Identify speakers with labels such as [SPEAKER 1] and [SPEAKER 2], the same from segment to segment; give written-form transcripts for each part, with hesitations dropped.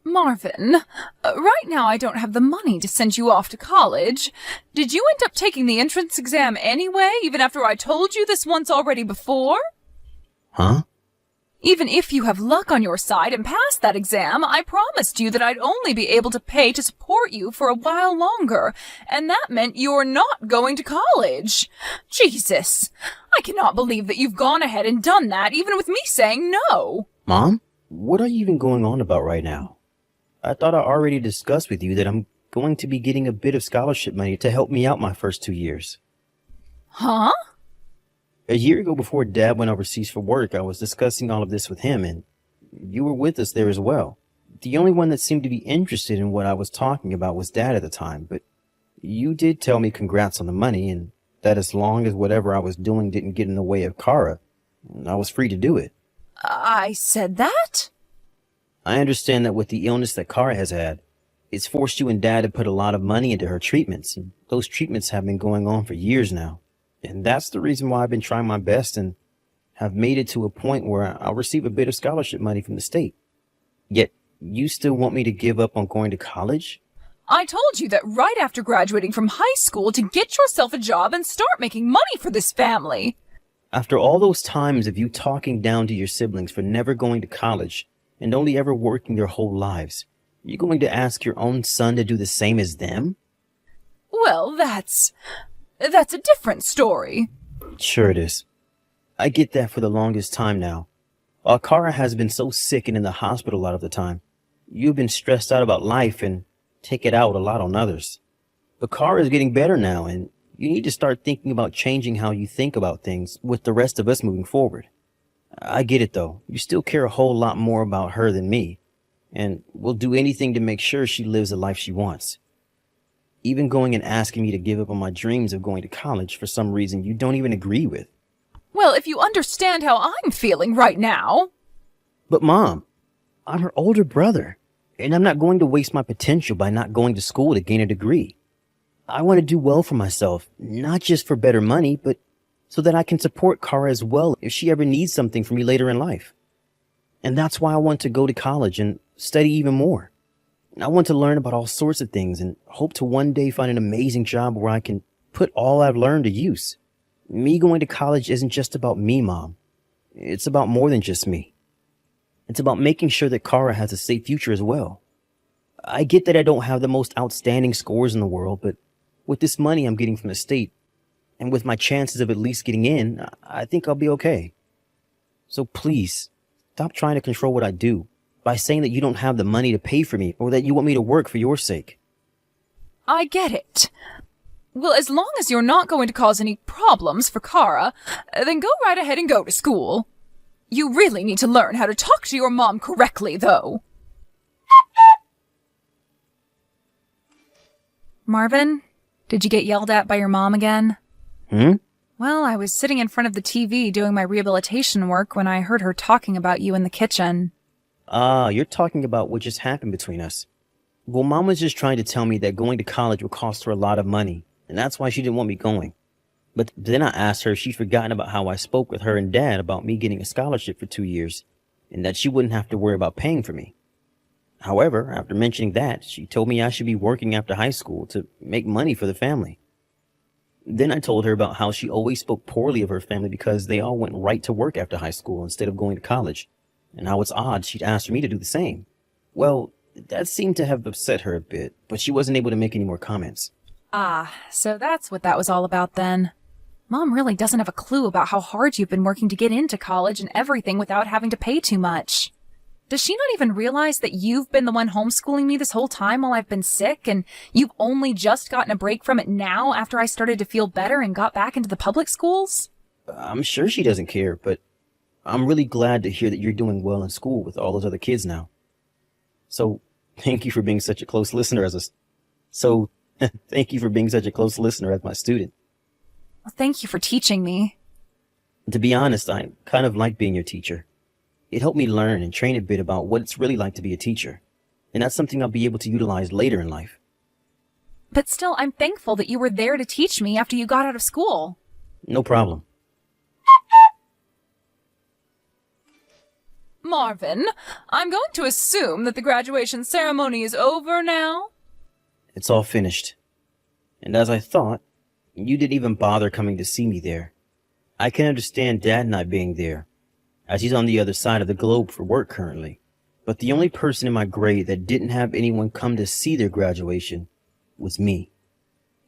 [SPEAKER 1] Marvin, right now I don't have the money to send you off to college. Did you end up taking the entrance exam anyway, even after I told you this once already before?
[SPEAKER 2] Huh?
[SPEAKER 1] Even if you have luck on your side and pass that exam, I promised you that I'd only be able to pay to support you for a while longer, and that meant you're not going to college. Jesus, I cannot believe that you've gone ahead and done that, even with me saying no.
[SPEAKER 2] Mom? What are you even going on about right now? I thought I already discussed with you that I'm going to be getting a bit of scholarship money to help me out my first 2 years.
[SPEAKER 1] Huh?
[SPEAKER 2] A year ago, before Dad went overseas for work, I was discussing all of this with him, and you were with us there as well. The only one that seemed to be interested in what I was talking about was Dad at the time, but you did tell me congrats on the money, and that as long as whatever I was doing didn't get in the way of Kara, I was free to do it.
[SPEAKER 1] I said that?
[SPEAKER 2] I understand that with the illness that Kara has had, it's forced you and Dad to put a lot of money into her treatments, and those treatments have been going on for years now. And that's the reason why I've been trying my best and have made it to a point where I'll receive a bit of scholarship money from the state. Yet, you still want me to give up on going to college?
[SPEAKER 1] I told you that right after graduating from high school to get yourself a job and start making money for this family.
[SPEAKER 2] After all those times of you talking down to your siblings for never going to college and only ever working their whole lives, you going to ask your own son to do the same as them?
[SPEAKER 1] Well, that's a different story.
[SPEAKER 2] Sure it is. I get that for the longest time now. While Kara has been so sick and in the hospital a lot of the time, you've been stressed out about life and take it out a lot on others. But Kara is getting better now, and you need to start thinking about changing how you think about things with the rest of us moving forward. I get it though. You still care a whole lot more about her than me, and will do anything to make sure she lives the life she wants. Even going and asking me to give up on my dreams of going to college for some reason you don't even agree with.
[SPEAKER 1] Well, if you understand how I'm feeling right now.
[SPEAKER 2] But Mom, I'm her older brother, and I'm not going to waste my potential by not going to school to gain a degree. I want to do well for myself, not just for better money, but so that I can support Kara as well if she ever needs something from me later in life. And that's why I want to go to college and study even more. I want to learn about all sorts of things and hope to one day find an amazing job where I can put all I've learned to use. Me going to college isn't just about me, Mom. It's about more than just me. It's about making sure that Kara has a safe future as well. I get that I don't have the most outstanding scores in the world, but with this money I'm getting from the state, and with my chances of at least getting in, I think I'll be okay. So please, stop trying to control what I do by saying that you don't have the money to pay for me or that you want me to work for your sake.
[SPEAKER 1] I get it. Well, as long as you're not going to cause any problems for Kara, then go right ahead and go to school. You really need to learn how to talk to your mom correctly, though. Marvin, did you get yelled at by your mom again? Well, I was sitting in front of the TV doing my rehabilitation work when I heard her talking about you in the kitchen.
[SPEAKER 2] You're talking about what just happened between us. Well, Mom was just trying to tell me that going to college would cost her a lot of money, and that's why she didn't want me going. But then I asked her if she'd forgotten about how I spoke with her and Dad about me getting a scholarship for 2 years, and that she wouldn't have to worry about paying for me. However, after mentioning that, she told me I should be working after high school to make money for the family. Then I told her about how she always spoke poorly of her family because they all went right to work after high school instead of going to college, and how it's odd she'd asked for me to do the same. Well, that seemed to have upset her a bit, but she wasn't able to make any more comments.
[SPEAKER 1] Ah, so that's what that was all about then. Mom really doesn't have a clue about how hard you've been working to get into college and everything without having to pay too much. Does she not even realize that you've been the one homeschooling me this whole time while I've been sick, and you've only just gotten a break from it now after I started to feel better and got back into the public schools?
[SPEAKER 2] I'm sure she doesn't care, but I'm really glad to hear that you're doing well in school with all those other kids now. So, thank you for being such a close listener as thank you for being such a close listener as my student.
[SPEAKER 1] Well, thank you for teaching me.
[SPEAKER 2] To be honest, I kind of like being your teacher. It helped me learn and train a bit about what it's really like to be a teacher, and that's something I'll be able to utilize later in life.
[SPEAKER 1] But still, I'm thankful that you were there to teach me after you got out of school.
[SPEAKER 2] No problem.
[SPEAKER 1] Marvin, I'm going to assume that the graduation ceremony is over now?
[SPEAKER 2] It's all finished. And as I thought, you didn't even bother coming to see me there. I can understand Dad not being there, as he's on the other side of the globe for work currently. But the only person in my grade that didn't have anyone come to see their graduation was me.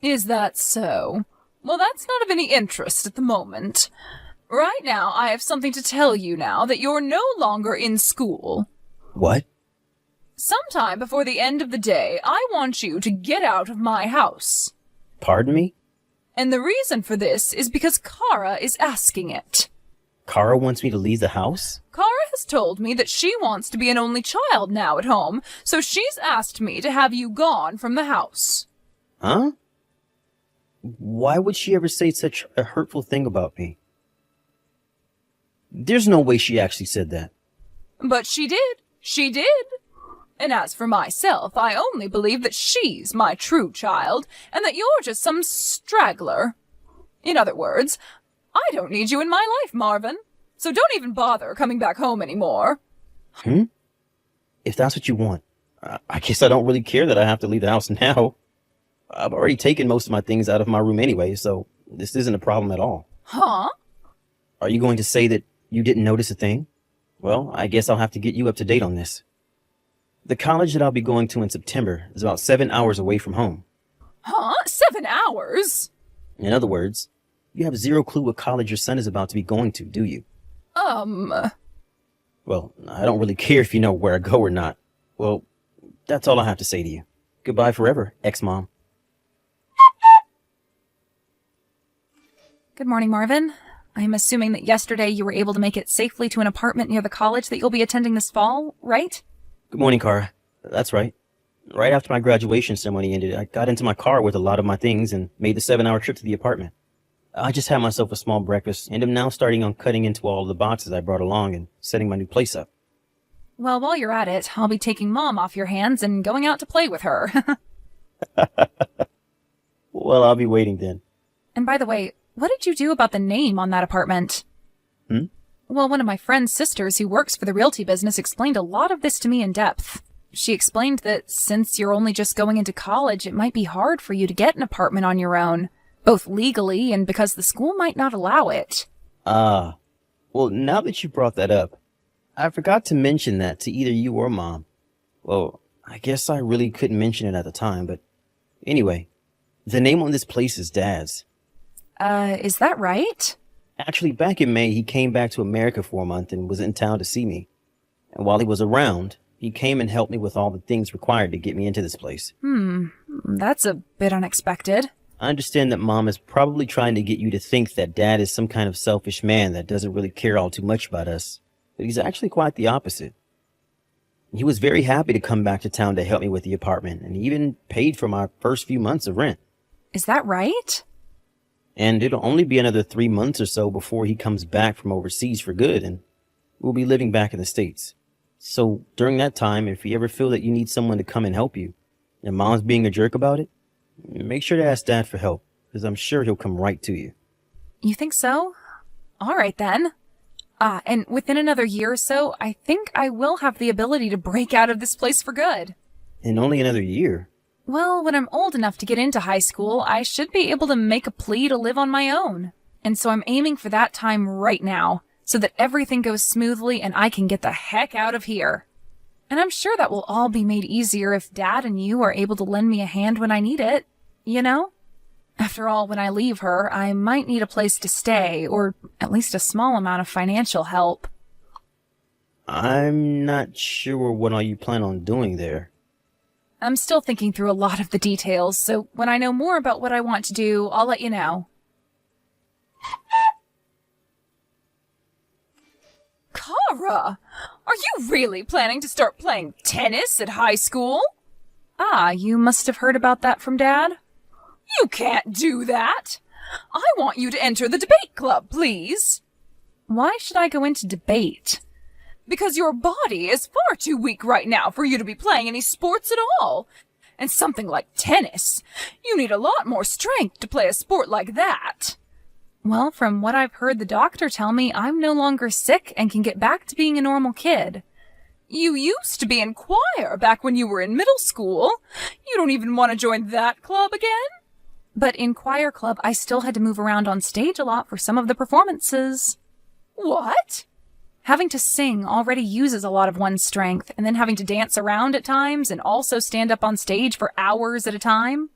[SPEAKER 1] Is that so? Well, that's not of any interest at the moment. Right now, I have something to tell you now that you're no longer in school.
[SPEAKER 2] What?
[SPEAKER 1] Sometime before the end of the day, I want you to get out of my house.
[SPEAKER 2] Pardon me?
[SPEAKER 1] And the reason for this is because Kara is asking it.
[SPEAKER 2] Kara wants me to leave the house?
[SPEAKER 1] Kara has told me that she wants to be an only child now at home, so she's asked me to have you gone from the house.
[SPEAKER 2] Huh? Why would she ever say such a hurtful thing about me? There's no way she actually said that.
[SPEAKER 1] But she did. She did. And as for myself, I only believe that she's my true child, and that you're just some straggler. In other words, I don't need you in my life, Marvin. So don't even bother coming back home anymore.
[SPEAKER 2] If that's what you want, I guess I don't really care that I have to leave the house now. I've already taken most of my things out of my room anyway, so this isn't a problem at all.
[SPEAKER 1] Huh?
[SPEAKER 2] Are you going to say that you didn't notice a thing? Well, I guess I'll have to get you up to date on this. The college that I'll be going to in September is about 7 hours away from home.
[SPEAKER 1] Huh? 7 hours?
[SPEAKER 2] In other words, you have zero clue what college your son is about to be going to, do you? Well, I don't really care if you know where I go or not. Well, that's all I have to say to you. Goodbye forever, ex-mom.
[SPEAKER 1] Good morning, Marvin. I'm assuming that yesterday you were able to make it safely to an apartment near the college that you'll be attending this fall, right?
[SPEAKER 2] Good morning, Kara. That's right. Right after my graduation ceremony ended, I got into my car with a lot of my things and made the 7-hour trip to the apartment. I just had myself a small breakfast and am now starting on cutting into all of the boxes I brought along and setting my new place up.
[SPEAKER 1] Well, while you're at it, I'll be taking Mom off your hands and going out to play with her.
[SPEAKER 2] Well, I'll be waiting then.
[SPEAKER 1] And by the way, what did you do about the name on that apartment? Well, one of my friend's sisters who works for the realty business explained a lot of this to me in depth. She explained that since you're only just going into college, it might be hard for you to get an apartment on your own, both legally and because the school might not allow it.
[SPEAKER 2] Well, now that you brought that up, I forgot to mention that to either you or Mom. Well, I guess I really couldn't mention it at the time, but anyway, the name on this place is Dad's.
[SPEAKER 1] Is that right?
[SPEAKER 2] Actually, back in May, he came back to America for a month and was in town to see me. And while he was around, he came and helped me with all the things required to get me into this place.
[SPEAKER 1] That's a bit unexpected.
[SPEAKER 2] I understand that Mom is probably trying to get you to think that Dad is some kind of selfish man that doesn't really care all too much about us. But he's actually quite the opposite. He was very happy to come back to town to help me with the apartment, and he even paid for my first few months of rent.
[SPEAKER 1] Is that right?
[SPEAKER 2] And it'll only be another 3 months or so before he comes back from overseas for good, and we'll be living back in the States. So during that time, if you ever feel that you need someone to come and help you, and Mom's being a jerk about it, make sure to ask Dad for help, because I'm sure he'll come right to you.
[SPEAKER 1] You think so? All right, then. And within another year or so, I think I will have the ability to break out of this place for good.
[SPEAKER 2] In only another year?
[SPEAKER 1] Well, when I'm old enough to get into high school, I should be able to make a plea to live on my own. And so I'm aiming for that time right now, so that everything goes smoothly and I can get the heck out of here. And I'm sure that will all be made easier if Dad and you are able to lend me a hand when I need it, you know? After all, when I leave her, I might need a place to stay, or at least a small amount of financial help.
[SPEAKER 2] I'm not sure what all you plan on doing there.
[SPEAKER 1] I'm still thinking through a lot of the details, so when I know more about what I want to do, I'll let you know. Kara! Are you really planning to start playing tennis at high school? You must have heard about that from Dad. You can't do that! I want you to enter the debate club, please. Why should I go into debate? Because your body is far too weak right now for you to be playing any sports at all. And something like tennis, you need a lot more strength to play a sport like that. Well, from what I've heard the doctor tell me, I'm no longer sick and can get back to being a normal kid. You used to be in choir back when you were in middle school. You don't even want to join that club again? But in choir club, I still had to move around on stage a lot for some of the performances. What? Having to sing already uses a lot of one's strength, and then having to dance around at times and also stand up on stage for hours at a time.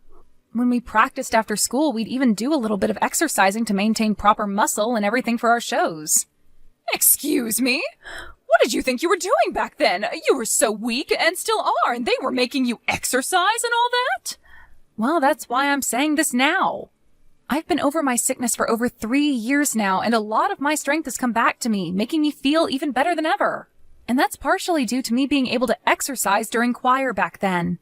[SPEAKER 1] When we practiced after school, we'd even do a little bit of exercising to maintain proper muscle and everything for our shows. Excuse me? What did you think you were doing back then? You were so weak and still are, and they were making you exercise and all that? Well, that's why I'm saying this now. I've been over my sickness for over 3 years now, and a lot of my strength has come back to me, making me feel even better than ever. And that's partially due to me being able to exercise during choir back then.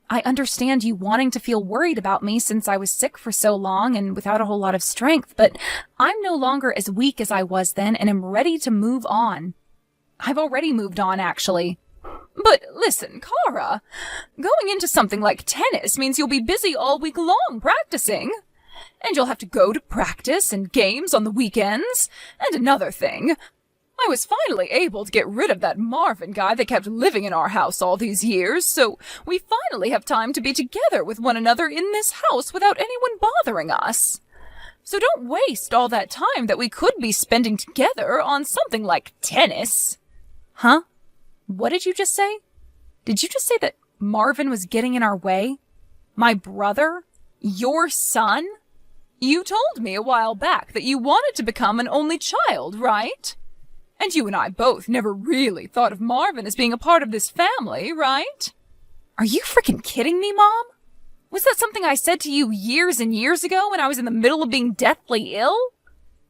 [SPEAKER 1] I understand you wanting to feel worried about me since I was sick for so long and without a whole lot of strength, but I'm no longer as weak as I was then and am ready to move on. I've already moved on, actually. But listen, Kara, going into something like tennis means you'll be busy all week long practicing. And you'll have to go to practice and games on the weekends. And another thing, I was finally able to get rid of that Marvin guy that kept living in our house all these years, so we finally have time to be together with one another in this house without anyone bothering us. So don't waste all that time that we could be spending together on something like tennis. Huh? What did you just say? Did you just say that Marvin was getting in our way? My brother? Your son? You told me a while back that you wanted to become an only child, right? And you and I both never really thought of Marvin as being a part of this family, right? Are you freaking kidding me, Mom? Was that something I said to you years and years ago when I was in the middle of being deathly ill?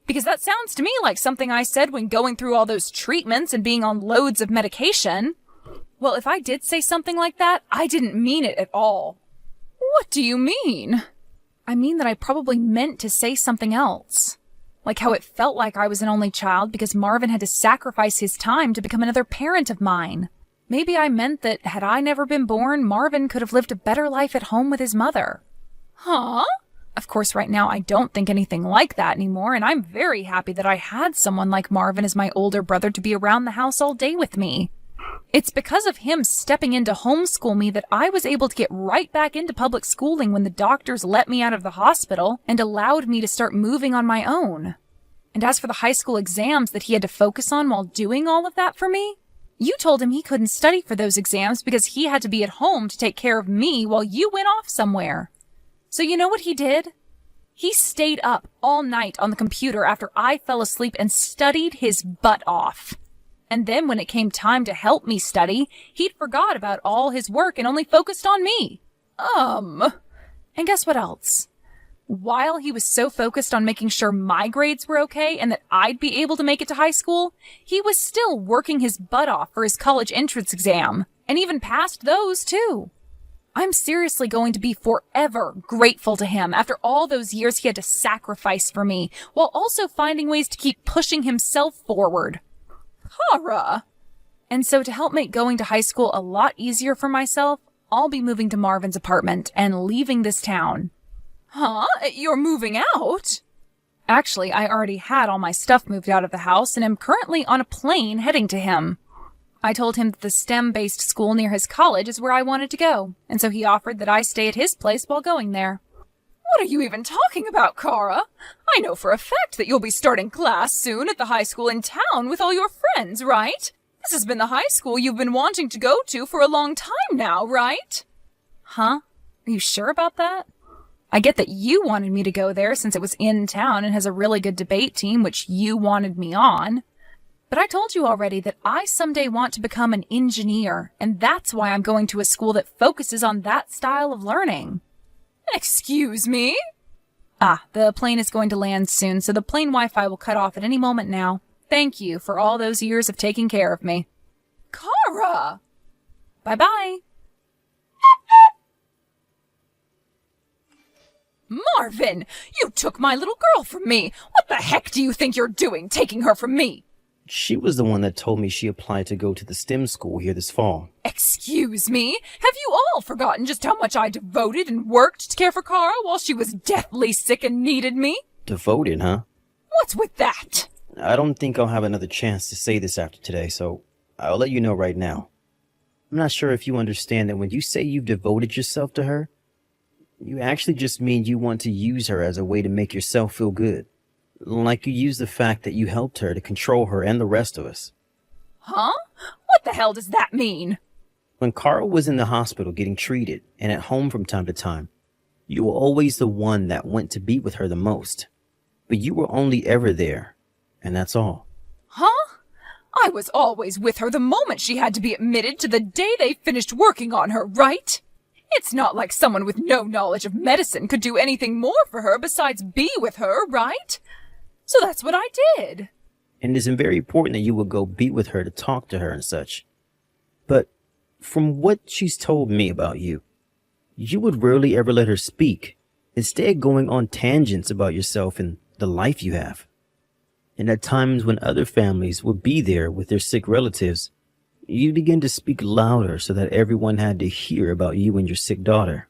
[SPEAKER 1] Because that sounds to me like something I said when going through all those treatments and being on loads of medication. Well, if I did say something like that, I didn't mean it at all. What do you mean? I mean that I probably meant to say something else. Like how it felt like I was an only child because Marvin had to sacrifice his time to become another parent of mine. Maybe I meant that had I never been born, Marvin could have lived a better life at home with his mother. Huh? Of course, right now I don't think anything like that anymore, and I'm very happy that I had someone like Marvin as my older brother to be around the house all day with me. It's because of him stepping in to homeschool me that I was able to get right back into public schooling when the doctors let me out of the hospital and allowed me to start moving on my own. And as for the high school exams that he had to focus on while doing all of that for me, you told him he couldn't study for those exams because he had to be at home to take care of me while you went off somewhere. So you know what he did? He stayed up all night on the computer after I fell asleep and studied his butt off. And then when it came time to help me study, he'd forgot about all his work and only focused on me. And guess what else? While he was so focused on making sure my grades were okay and that I'd be able to make it to high school, he was still working his butt off for his college entrance exam, and even passed those too. I'm seriously going to be forever grateful to him after all those years he had to sacrifice for me, while also finding ways to keep pushing himself forward. Kara! And so to help make going to high school a lot easier for myself, I'll be moving to Marvin's apartment and leaving this town. Huh? You're moving out? Actually, I already had all my stuff moved out of the house and am currently on a plane heading to him. I told him that the STEM-based school near his college is where I wanted to go, and so he offered that I stay at his place while going there. What are you even talking about, Kara? I know for a fact that you'll be starting class soon at the high school in town with all your friends, right? This has been the high school you've been wanting to go to for a long time now, right? Huh? Are you sure about that? I get that you wanted me to go there since it was in town and has a really good debate team, which you wanted me on. But I told you already that I someday want to become an engineer, and that's why I'm going to a school that focuses on that style of learning. Excuse me? The plane is going to land soon, so the plane Wi-Fi will cut off at any moment now. Thank you for all those years of taking care of me. Kara! Bye-bye. Marvin, you took my little girl from me. What the heck do you think you're doing, taking her from me?
[SPEAKER 2] She was the one that told me she applied to go to the STEM school here this fall.
[SPEAKER 1] Excuse me? Have you all forgotten just how much I devoted and worked to care for Kara while she was deathly sick and needed me?
[SPEAKER 2] Devoted, huh?
[SPEAKER 1] What's with that?
[SPEAKER 2] I don't think I'll have another chance to say this after today, so I'll let you know right now. I'm not sure if you understand that when you say you've devoted yourself to her, you actually just mean you want to use her as a way to make yourself feel good. Like you use the fact that you helped her to control her and the rest of us.
[SPEAKER 1] Huh? What the hell does that mean?
[SPEAKER 2] When Carl was in the hospital getting treated and at home from time to time, you were always the one that went to be with her the most. But you were only ever there, and that's all.
[SPEAKER 1] Huh? I was always with her the moment she had to be admitted to the day they finished working on her, right? It's not like someone with no knowledge of medicine could do anything more for her besides be with her, right? So that's what I did.
[SPEAKER 2] And it's very important that you would go be with her to talk to her and such. But from what she's told me about you, you would rarely ever let her speak, instead going on tangents about yourself and the life you have. And at times when other families would be there with their sick relatives, you begin to speak louder so that everyone had to hear about you and your sick daughter.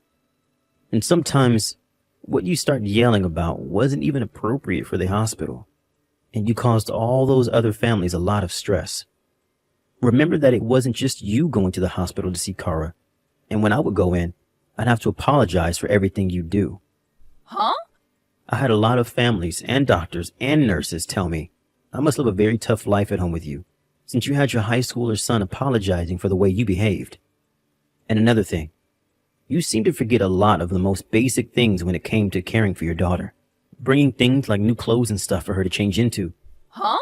[SPEAKER 2] And sometimes what you start yelling about wasn't even appropriate for the hospital, and you caused all those other families a lot of stress. Remember that it wasn't just you going to the hospital to see Kara, and when I would go in, I'd have to apologize for everything you do.
[SPEAKER 1] Huh?
[SPEAKER 2] I had a lot of families and doctors and nurses tell me I must live a very tough life at home with you, since you had your high schooler son apologizing for the way you behaved. And another thing, you seem to forget a lot of the most basic things when it came to caring for your daughter, bringing things like new clothes and stuff for her to change into.
[SPEAKER 1] Huh?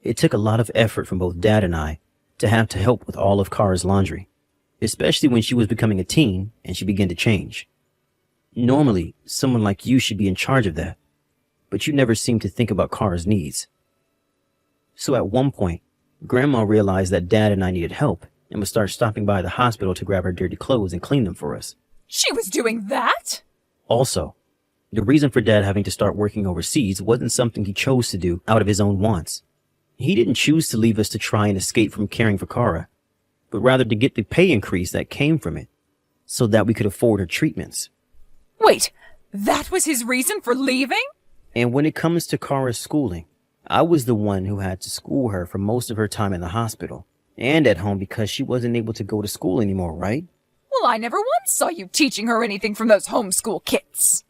[SPEAKER 2] It took a lot of effort from both Dad and I to have to help with all of Kara's laundry, especially when she was becoming a teen and she began to change. Normally, someone like you should be in charge of that, but you never seemed to think about Kara's needs. So at one point, Grandma realized that Dad and I needed help and would start stopping by the hospital to grab her dirty clothes and clean them for us.
[SPEAKER 1] She was doing that?
[SPEAKER 2] Also, the reason for Dad having to start working overseas wasn't something he chose to do out of his own wants. He didn't choose to leave us to try and escape from caring for Kara, but rather to get the pay increase that came from it, so that we could afford her treatments.
[SPEAKER 1] Wait, that was his reason for leaving?
[SPEAKER 2] And when it comes to Kara's schooling, I was the one who had to school her for most of her time in the hospital and at home because she wasn't able to go to school anymore, right?
[SPEAKER 1] Well, I never once saw you teaching her anything from those homeschool kits.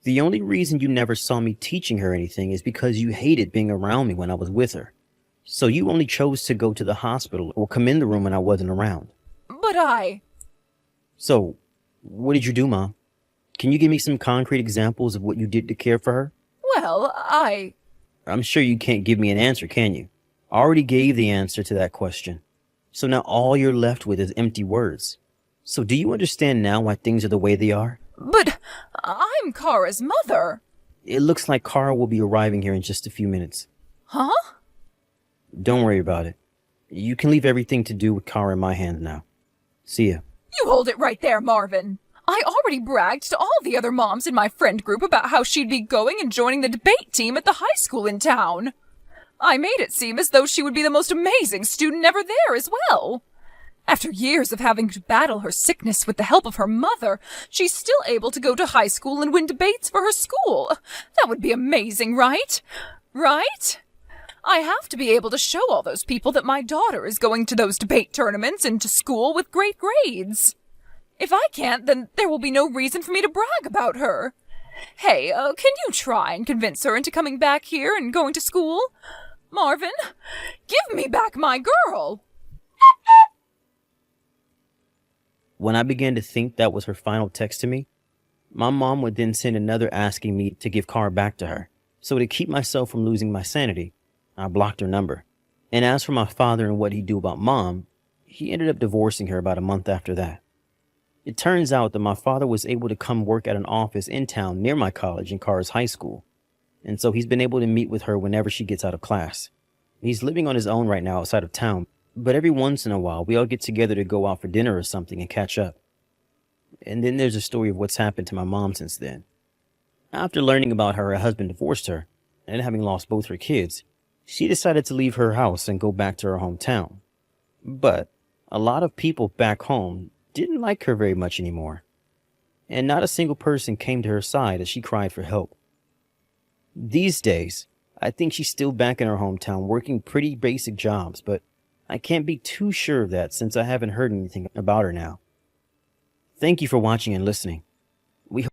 [SPEAKER 2] The only reason you never saw me teaching her anything is because you hated being around me when I was with her. So you only chose to go to the hospital or come in the room when I wasn't around.
[SPEAKER 1] But
[SPEAKER 2] So, what did you do, Mom? Can you give me some concrete examples of what you did to care for her?
[SPEAKER 1] Well,
[SPEAKER 2] I'm sure you can't give me an answer, can you? I already gave the answer to that question. So now all you're left with is empty words. So do you understand now why things are the way they are?
[SPEAKER 1] But I'm Kara's mother.
[SPEAKER 2] It looks like Kara will be arriving here in just a few minutes.
[SPEAKER 1] Huh?
[SPEAKER 2] Don't worry about it. You can leave everything to do with Kara in my hands now. See ya.
[SPEAKER 1] You hold it right there, Marvin. I already bragged to all the other moms in my friend group about how she'd be going and joining the debate team at the high school in town. I made it seem as though she would be the most amazing student ever there as well. After years of having to battle her sickness with the help of her mother, she's still able to go to high school and win debates for her school. That would be amazing, right? Right? I have to be able to show all those people that my daughter is going to those debate tournaments and to school with great grades. If I can't, then there will be no reason for me to brag about her. Hey, can you try and convince her into coming back here and going to school? Marvin, give me back my girl!
[SPEAKER 2] When I began to think that was her final text to me, my mom would then send another asking me to give Kara back to her. So to keep myself from losing my sanity, I blocked her number. And as for my father and what he'd do about Mom, he ended up divorcing her about a month after that. It turns out that my father was able to come work at an office in town near my college and Kara's high school. And so he's been able to meet with her whenever she gets out of class. He's living on his own right now outside of town, but every once in a while we all get together to go out for dinner or something and catch up. And then there's a story of what's happened to my mom since then. After learning about how her husband divorced her, and having lost both her kids, she decided to leave her house and go back to her hometown. But a lot of people back home didn't like her very much anymore, and not a single person came to her side as she cried for help. These days, I think she's still back in her hometown working pretty basic jobs, but I can't be too sure of that since I haven't heard anything about her now. Thank you for watching and listening. We